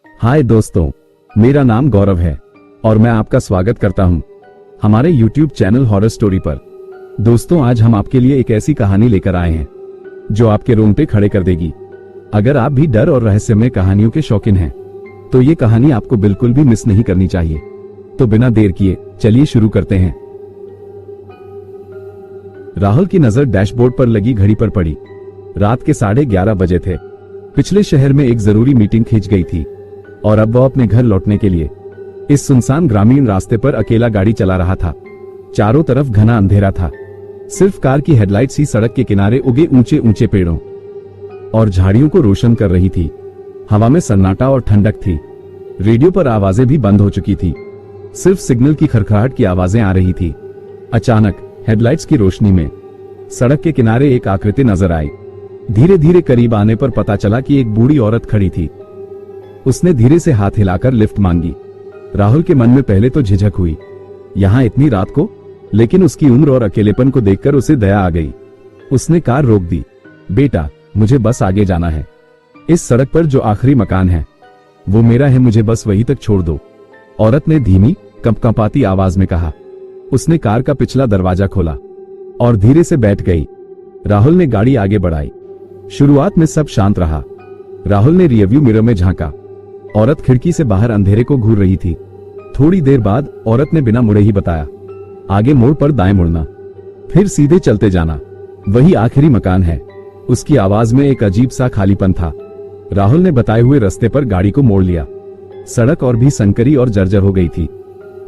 हाय दोस्तों, मेरा नाम गौरव है और मैं आपका स्वागत करता हूं हमारे YouTube चैनल हॉरर स्टोरी पर। दोस्तों, आज हम आपके लिए एक ऐसी कहानी लेकर आए हैं जो आपके रोंगटे खड़े कर देगी। अगर आप भी डर और रहस्यमय कहानियों के शौकीन हैं तो ये कहानी आपको बिल्कुल भी मिस नहीं करनी चाहिए। तो बिना देर किए चलिए शुरू करते हैं। राहुल की नजर डैशबोर्ड पर लगी घड़ी पर पड़ी। रात के 11:30 बजे थे। पिछले शहर में एक जरूरी मीटिंग खिंच गई थी और अब वह अपने घर लौटने के लिए इस सुनसान ग्रामीण रास्ते पर अकेला गाड़ी चला रहा था। चारों तरफ घना अंधेरा था। सिर्फ कार की हेडलाइट्स ही सड़क के किनारे उगे ऊंचे ऊंचे पेड़ों और झाड़ियों को रोशन कर रही थी। हवा में सन्नाटा और ठंडक थी। रेडियो पर आवाजें भी बंद हो चुकी थी। सिर्फ सिग्नल की खड़खड़ाहट की आवाजें आ रही थी। अचानक हेडलाइट्स की रोशनी में सड़क के किनारे एक आकृति नजर आई। धीरे धीरे करीब आने पर पता चला कि एक बूढ़ी औरत खड़ी थी। उसने धीरे से हाथ हिलाकर लिफ्ट मांगी। राहुल के मन में पहले तो झिझक हुई, यहाँ इतनी रात को, लेकिन उसकी उम्र और अकेलेपन को देखकर उसे दया आ गई। उसने कार रोक दी। बेटा, मुझे बस आगे जाना है। इस सड़क पर जो आखिरी मकान है वो मेरा है, मुझे बस वहीं तक छोड़ दो। औरत ने धीमी कंपकंपाती आवाज में कहा। उसने कार का पिछला दरवाजा खोला और धीरे से बैठ गई। राहुल ने गाड़ी आगे बढ़ाई। शुरुआत में सब शांत रहा। राहुल ने रियरव्यू मिरर में झांका। औरत खिड़की से बाहर अंधेरे को घूर रही थी। थोड़ी देर बाद औरत ने बिना मुड़े ही बताया, आगे मोड़ पर दाएं मुड़ना, फिर सीधे चलते जाना, वही आखिरी मकान है। उसकी आवाज में एक अजीब सा खालीपन था। राहुल ने बताए हुए रास्ते पर गाड़ी को मोड़ लिया। सड़क और भी संकरी और जर्जर हो गई थी।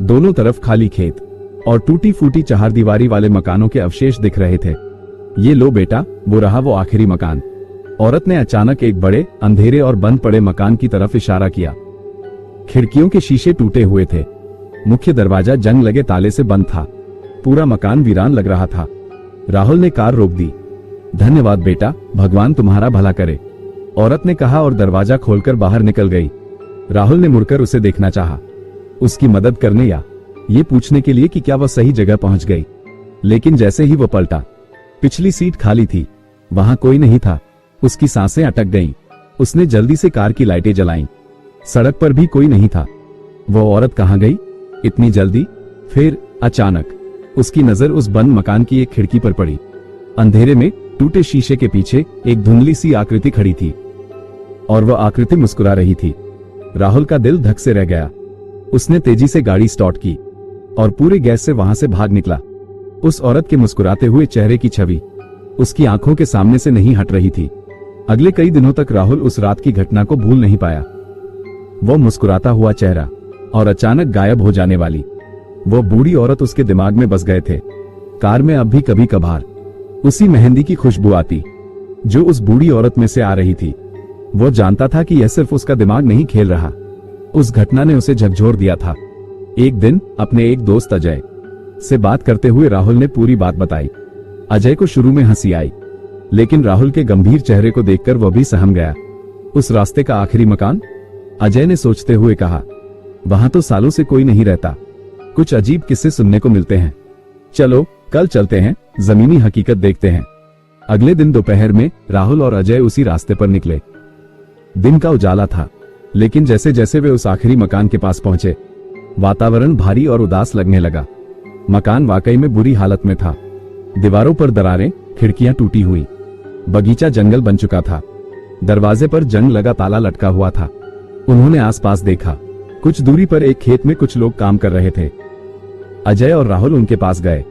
दोनों तरफ खाली खेत और टूटी फूटी चहारदीवारी वाले मकानों के अवशेष दिख रहे थे। ये लो बेटा, वो रहा वो आखिरी मकान। औरत ने अचानक एक बड़े अंधेरे और बंद पड़े मकान की तरफ इशारा किया। खिड़कियों के शीशे टूटे हुए थे। मुख्य दरवाजा जंग लगे ताले से बंद था। पूरा मकान वीरान लग रहा था। राहुल ने कार रोक दी। धन्यवाद बेटा, भगवान तुम्हारा भला करे, औरत ने कहा और दरवाजा खोलकर बाहर निकल गई। राहुल ने मुड़कर उसे देखना चाहा, उसकी मदद करने या ये पूछने के लिए कि क्या वह सही जगह पहुंच गई। लेकिन जैसे ही वह पलटा, पिछली सीट खाली थी। वहां कोई नहीं था। उसकी सांसें अटक गईं। उसने जल्दी से कार की लाइटें जलाईं। सड़क पर भी कोई नहीं था। वो औरत कहां गई इतनी जल्दी? फिर अचानक उसकी नजर उस बंद मकान की एक खिड़की पर पड़ी। अंधेरे में टूटे शीशे के पीछे एक धुंधली सी आकृति खड़ी थी और वह आकृति मुस्कुरा रही थी। राहुल का दिल धक से रह गया। उसने तेजी से गाड़ी स्टार्ट की और पूरे गैस से वहां से भाग निकला। उस औरत के मुस्कुराते हुए चेहरे की छवि उसकी आंखों के सामने से नहीं हट रही थी। अगले कई दिनों तक राहुल उस रात की घटना को भूल नहीं पाया। वो मुस्कुराता हुआ चेहरा और अचानक गायब हो जाने वाली वो बूढ़ी औरत उसके दिमाग में बस गए थे। कार में अब भी कभी कभार उसी मेहंदी की खुशबू आती जो उस बूढ़ी औरत में से आ रही थी। वो जानता था कि यह सिर्फ उसका दिमाग नहीं खेल रहा। उस घटना ने उसे झकझोर दिया था। एक दिन अपने एक दोस्त अजय से बात करते हुए राहुल ने पूरी बात बताई। अजय को शुरू में हंसी आई, लेकिन राहुल के गंभीर चेहरे को देखकर वह भी सहम गया। उस रास्ते का आखिरी मकान? अजय ने सोचते हुए कहा, वहां तो सालों से कोई नहीं रहता। कुछ अजीब किस्से सुनने को मिलते हैं। चलो कल चलते हैं, जमीनी हकीकत देखते हैं। अगले दिन दोपहर में राहुल और अजय उसी रास्ते पर निकले। दिन का उजाला था, लेकिन जैसे जैसे वे उस आखिरी मकान के पास पहुंचे, वातावरण भारी और उदास लगने लगा। मकान वाकई में बुरी हालत में था। दीवारों पर दरारें, खिड़कियां टूटी हुई, बगीचा जंगल बन चुका था। दरवाजे पर जंग लगा ताला लटका हुआ था। उन्होंने आसपास देखा। कुछ दूरी पर एक खेत में कुछ लोग काम कर रहे थे। अजय और राहुल उनके पास गए।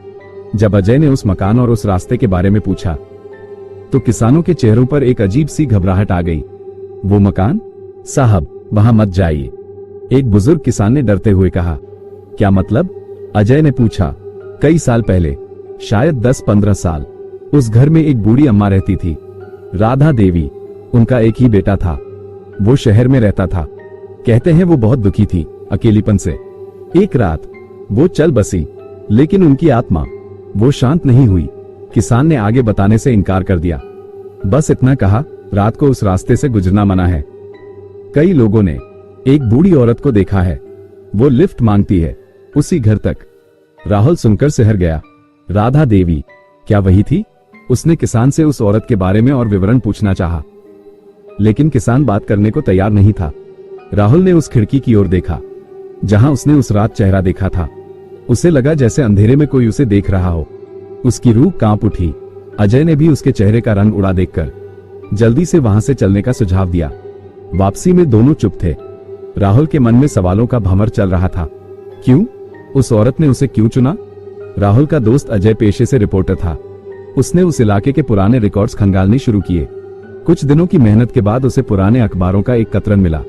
जब अजय ने उस मकान और उस रास्ते के बारे में पूछा तो किसानों के चेहरों पर एक अजीब सी घबराहट आ गई। वो मकान? साहब, वहां मत जाइए, एक बुजुर्ग किसान ने डरते हुए कहा। क्या मतलब? अजय ने पूछा। कई साल पहले, शायद 10-15 साल, उस घर में एक बूढ़ी अम्मा रहती थी, राधा देवी। उनका एक ही बेटा था। वो शहर में रहता था। कहते हैं वो बहुत दुखी थी अकेलीपन से। एक रात वो चल बसी, लेकिन उनकी आत्मा वो शांत नहीं हुई। किसान ने आगे बताने से इनकार कर दिया। बस इतना कहा, रात को उस रास्ते से गुजरना मना है। कई लोगों ने एक बूढ़ी औरत को देखा है। वो लिफ्ट मांगती है उसी घर तक। राहुल सुनकर सिहर गया। राधा देवी, क्या वही थी? उसने किसान से उस औरत के बारे में और विवरण पूछना चाहा, लेकिन किसान बात करने को तैयार नहीं था। राहुल ने उस खिड़की की ओर देखा जहां उसने उस रात चेहरा देखा था। उसे लगा जैसे अंधेरे में कोई उसे देख रहा हो। उसकी रूह कांप उठी। अजय ने भी उसके चेहरे का रंग उड़ा देखकर जल्दी से वहां से चलने का सुझाव दिया। वापसी में दोनों चुप थे। राहुल के मन में सवालों का भंवर चल रहा था। क्यों? उस औरत ने उसे क्यों चुना? राहुल का दोस्त अजय पेशे से रिपोर्टर था। उसने उस इलाके के पुराने रिकॉर्ड्स खंगालने शुरू किए। कुछ दिनों की मेहनत के बाद उसे पुराने अखबारों का एक कतरन मिला।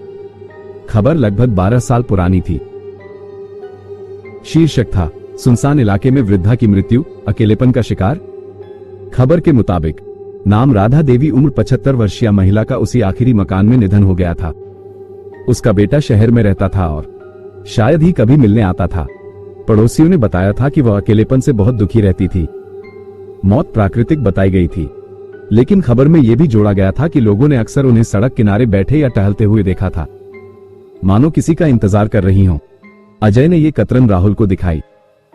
खबर लगभग 12 साल पुरानी थी। शीर्षक था, सुनसान इलाके में वृद्धा की मृत्यु, अकेलेपन का शिकार। खबर के मुताबिक नाम राधा देवी, उम्र 75 वर्षीय महिला का उसी आखिरी मकान में निधन हो गया था। उसका बेटा शहर में रहता था और शायद ही कभी मिलने आता था। पड़ोसियों ने बताया था कि वह अकेलेपन से बहुत दुखी रहती थी। मौत प्राकृतिक बताई गई थी, लेकिन खबर में यह भी जोड़ा गया था कि लोगों ने अक्सर उन्हें सड़क किनारे बैठे या टहलते हुए देखा था, मानो किसी का इंतजार कर रही हो। अजय ने यह कतरन राहुल को दिखाई।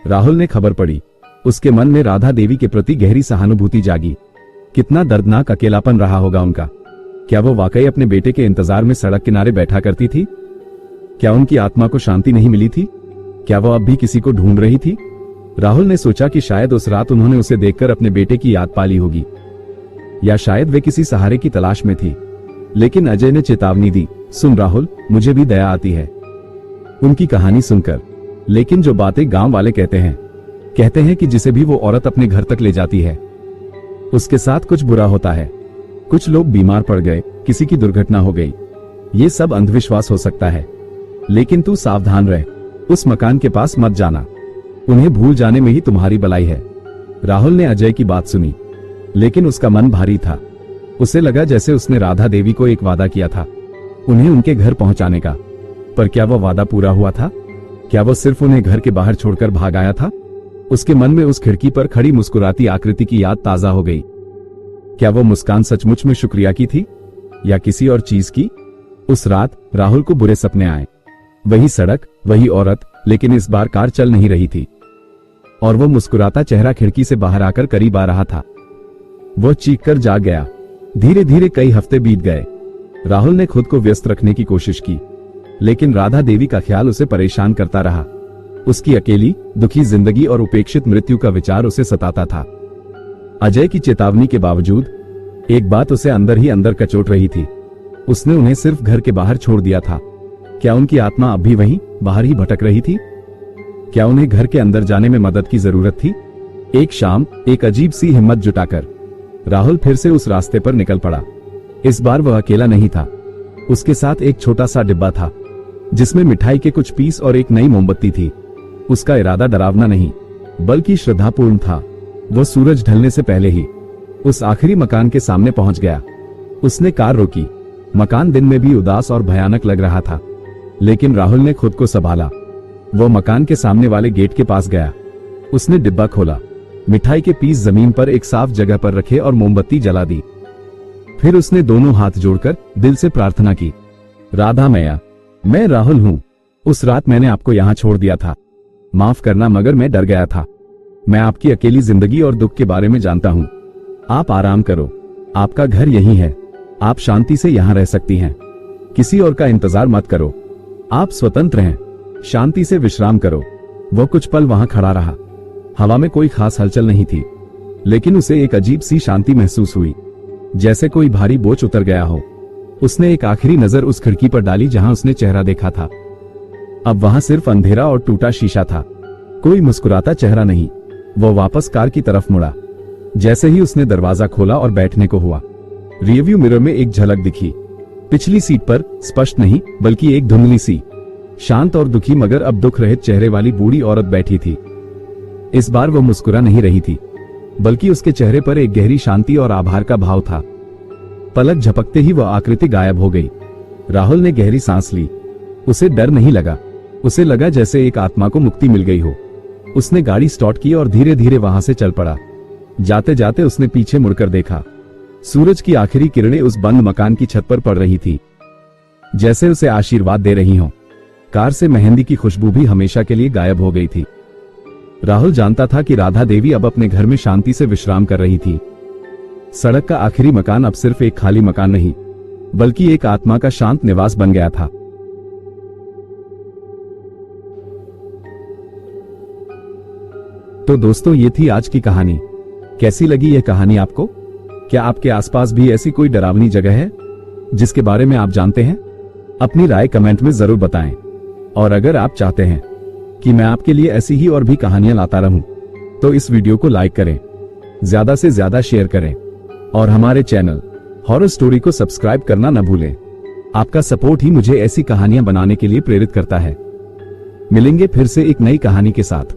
राहुल ने खबर पढ़ी। उसके मन में राधा देवी के प्रति गहरी सहानुभूति जागी। कितना दर्दनाक अकेलापन रहा होगा उनका। क्या वो वाकई अपने बेटे के इंतजार में सड़क किनारे बैठा करती थी? क्या उनकी आत्मा को शांति नहीं मिली थी? क्या वो अब भी किसी को ढूंढ रही थी? राहुल ने सोचा कि शायद उस रात उन्होंने उसे देखकर अपने बेटे की याद पाली होगी, या शायद वे किसी सहारे की तलाश में थी। लेकिन अजय ने चेतावनी दी, सुन राहुल, मुझे भी दया आती है उनकी कहानी सुनकर, लेकिन जो बातें गांव वाले कहते हैं कि जिसे भी वो औरत अपने घर तक ले जाती है उसके साथ कुछ बुरा होता है। कुछ लोग बीमार पड़ गए, किसी की दुर्घटना हो गई। ये सब अंधविश्वास हो सकता है, लेकिन तू सावधान रह। उस मकान के पास मत जाना, उन्हें भूल जाने में ही तुम्हारी भलाई है। राहुल ने अजय की बात सुनी, लेकिन उसका मन भारी था। उसे लगा जैसे उसने राधा देवी को एक वादा किया था, उन्हें उनके घर पहुंचाने का। पर क्या वह वादा पूरा हुआ था? क्या वो सिर्फ उन्हें घर के बाहर छोड़कर भाग आया था? उसके मन में उस खिड़की पर खड़ी मुस्कुराती आकृति की याद ताजा हो गई। क्या वो मुस्कान सचमुच में शुक्रिया की थी, या किसी और चीज की? उस रात राहुल को बुरे सपने आए। वही सड़क, वही औरत, लेकिन इस बार कार चल नहीं रही थी और वो मुस्कुराता चेहरा खिड़की से बाहर आकर करीब आ रहा था। वो चीख कर जाग गया। धीरे धीरे कई हफ्ते बीत गए। राहुल ने खुद को व्यस्त रखने की कोशिश की, लेकिन राधा देवी का ख्याल उसे परेशान करता रहा। उसकी अकेली, दुखी जिंदगी और उपेक्षित मृत्यु का विचार उसे सताता था। अजय की चेतावनी के बावजूद एक बात उसे अंदर ही अंदर कचोट रही थी। उसने उन्हें सिर्फ घर के बाहर छोड़ दिया था। क्या उनकी आत्मा अब भी वहीं बाहर ही भटक रही थी? क्या उन्हें घर के अंदर जाने में मदद की जरूरत थी? एक शाम, एक अजीब सी हिम्मत जुटाकर राहुल फिर से उस रास्ते पर निकल पड़ा। इस बार वह अकेला नहीं था। उसके साथ एक छोटा सा डिब्बा था, जिसमें मिठाई के कुछ पीस और एक नई मोमबत्ती थी। उसका इरादा डरावना नहीं, बल्कि श्रद्धापूर्ण था। वो सूरज ढलने से पहले ही उस आखिरी मकान के सामने पहुंच गया। उसने कार रोकी। मकान दिन में भी उदास और भयानक लग रहा था, लेकिन राहुल ने खुद को संभाला। वो मकान के सामने वाले गेट के पास गया। उसने डिब्बा खोला, मिठाई के पीस जमीन पर एक साफ जगह पर रखे और मोमबत्ती जला दी। फिर उसने दोनों हाथ जोड़कर दिल से प्रार्थना की, राधा मैया, मैं राहुल हूं। उस रात मैंने आपको यहां छोड़ दिया था। माफ करना, मगर मैं डर गया था। मैं आपकी अकेली जिंदगी और दुख के बारे में जानता हूं। आप आराम करो, आपका घर यही है। आप शांति से यहां रह सकती हैं। किसी और का इंतजार मत करो। आप स्वतंत्र हैं। शांति से विश्राम करो। वो कुछ पल वहां खड़ा रहा। हवा में कोई खास हलचल नहीं थी, लेकिन उसे एक अजीब सी शांति महसूस हुई, जैसे कोई भारी बोझ उतर गया हो। उसने एक आखिरी नजर उस खिड़की पर डाली जहां उसने चेहरा देखा था। अब वहां सिर्फ अंधेरा और टूटा शीशा था, कोई मुस्कुराता चेहरा नहीं। वो वापस कार की तरफ मुड़ा। जैसे ही उसने दरवाजा खोला और बैठने को हुआ, रियरव्यू मिरर में एक झलक दिखी। पिछली सीट पर स्पष्ट नहीं, बल्कि एक धुंधली सी, शांत और दुखी मगर अब दुख रहित चेहरे वाली बूढ़ी औरत बैठी थी। इस बार वो मुस्कुरा नहीं रही थी, बल्कि उसके चेहरे पर एक गहरी शांति और आभार का भाव था। पलक झपकते ही वह आकृति गायब हो गई। राहुल ने गहरी सांस ली। उसे डर नहीं लगा, उसे लगा जैसे एक आत्मा को मुक्ति मिल गई हो। उसने गाड़ी स्टार्ट की और धीरे धीरे वहां से चल पड़ा। जाते जाते उसने पीछे मुड़कर देखा। सूरज की आखिरी किरणें उस बंद मकान की छत पर पड़ रही थी, जैसे उसे आशीर्वाद दे रही हों। कार से मेहंदी की खुशबू भी हमेशा के लिए गायब हो गई थी। राहुल जानता था कि राधा देवी अब अपने घर में शांति से विश्राम कर रही थी। सड़क का आखिरी मकान अब सिर्फ एक खाली मकान नहीं, बल्कि एक आत्मा का शांत निवास बन गया था। तो दोस्तों, ये थी आज की कहानी। कैसी लगी यह कहानी आपको? क्या आपके आसपास भी ऐसी कोई डरावनी जगह है जिसके बारे में आप जानते हैं? अपनी राय कमेंट में जरूर बताएं। और अगर आप चाहते हैं कि मैं आपके लिए ऐसी ही और भी कहानियां लाता रहूं, तो इस वीडियो को लाइक करें, ज्यादा से ज्यादा शेयर करें और हमारे चैनल हॉरर स्टोरी को सब्सक्राइब करना न भूलें। आपका सपोर्ट ही मुझे ऐसी कहानियां बनाने के लिए प्रेरित करता है। मिलेंगे फिर से एक नई कहानी के साथ।